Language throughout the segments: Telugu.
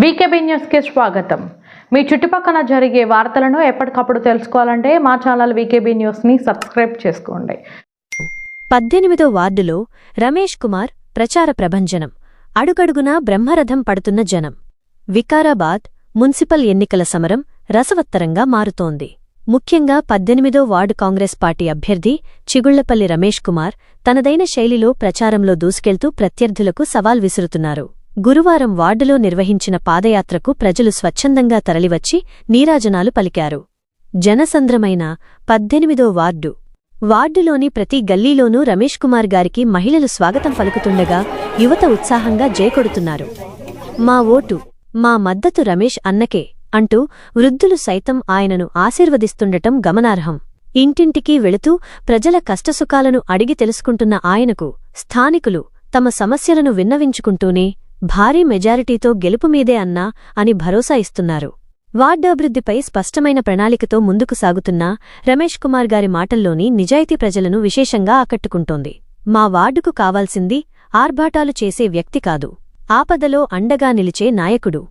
వీకేబీ న్యూస్ కి స్వాగతం. మీ చుట్టుపక్కల జరిగే వార్తలను ఎప్పటికప్పుడు తెలుసుకోవాలంటే మా ఛానల్ వీకేబీ న్యూస్ ని సబ్స్క్రైబ్ చేసుకోండి. 18వ వార్డులో రమేష్ కుమార్ ప్రచార ప్రభంజనం. అడుగడుగునా బ్రహ్మరథం పడుతున్న జనం. వికారాబాద్ మున్సిపల్ ఎన్నికల సమరం రసవత్తరంగా మారుతోంది. ముఖ్యంగా 18వ వార్డు కాంగ్రెస్ పార్టీ అభ్యర్థి చిగుళ్లపల్లి రమేష్ కుమార్ తనదైన శైలిలో ప్రచారంలో దూసుకెళ్తూ ప్రత్యర్థులకు సవాల్ విసురుతున్నారు. గురువారం వార్డులో నిర్వహించిన పాదయాత్రకు ప్రజలు స్వచ్ఛందంగా తరలివచ్చి నీరాజనాలు పలికారు. జనసంద్రమైన 18వ వార్డులోని ప్రతి గల్లీలోనూ రమేష్ కుమార్ గారికి మహిళలు స్వాగతం పలుకుతుండగా యువత ఉత్సాహంగా జయకొడుతున్నారు. మా ఓటు, మా మద్దతు రమేష్ అన్నకే అంటూ వృద్ధులు సైతం ఆయనను ఆశీర్వదిస్తుండటం గమనార్హం. ఇంటింటికీ వెళుతూ ప్రజల కష్టసుఖాలను అడిగి తెలుసుకుంటున్న ఆయనకు స్థానికులు తమ సమస్యలను విన్నవించుకుంటూనే భారీ మెజారిటీతో గెలుపుమీదే అన్నా అని భరోసా ఇస్తున్నారు. వార్డు అభివృద్ధిపై స్పష్టమైన ప్రణాళికతో ముందుకు సాగుతున్న రమేష్ కుమార్ గారి మాటల్లోని నిజాయితీ ప్రజలను విశేషంగా ఆకట్టుకుంటోంది. మా వార్డుకు కావాల్సింది ఆర్భాటాలు చేసే వ్యక్తి కాదు, ఆపదలో అండగా నిలిచే నాయకుడు.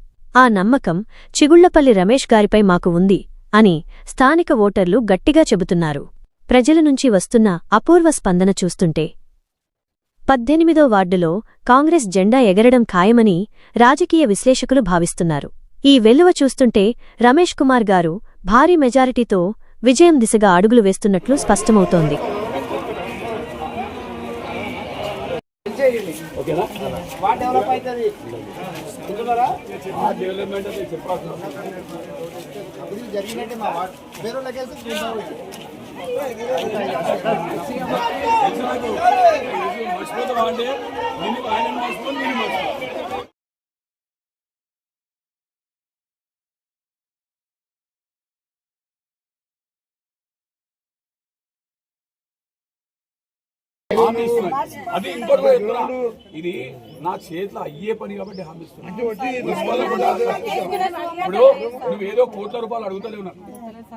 ఆ నమ్మకం చిగుళ్లపల్లి రమేష్ గారిపై మాకు ఉంది అని స్థానిక ఓటర్లు గట్టిగా చెబుతున్నారు. ప్రజల నుంచి వస్తున్న అపూర్వ స్పందన చూస్తుంటే 18వ వార్డులో కాంగ్రెస్ జెండా ఎగరడం ఖాయమని రాజకీయ విశ్లేషకులు భావిస్తున్నారు. ఈ వెల్లువ చూస్తుంటే రమేష్ కుమార్ గారు భారీ మెజారిటీతో విజయం దిశగా అడుగులు వేస్తున్నట్లు స్పష్టమవుతోంది. అది ఇంకోటి ఇది నా చేతిలో అయ్యే పని కాబట్టి హామీ ఇస్తున్నాను. ఇప్పుడు నువ్వేదో కోట్ల రూపాయలు అడుగుతలేవు, నాకు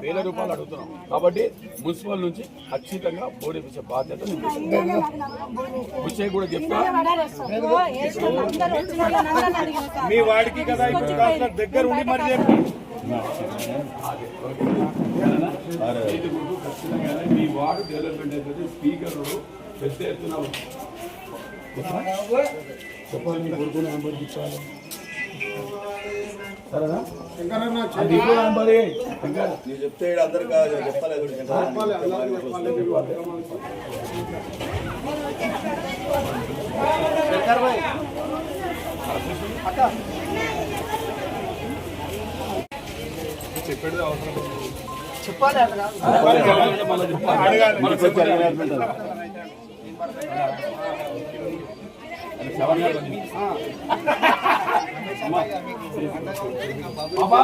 వేల రూపాయలు అడుగుతున్నావు కాబట్టి మున్సిపల్ నుంచి ఖచ్చితంగా బోర్డిపించే బాధ్యత విషయం కూడా చెప్తా. మీ వాడికి కదా దగ్గర ఉండి మరి మీ వార్డు డెవలప్మెంట్ అయితే స్పీకర్ పెద్ద ఎత్తున చెప్పాలి. కొడుకుని అనుమతించాలి సరేనా? చెప్తే అందరు చెప్పలేదు. చెప్పేది అవసరం చెప్పాలి. బాబా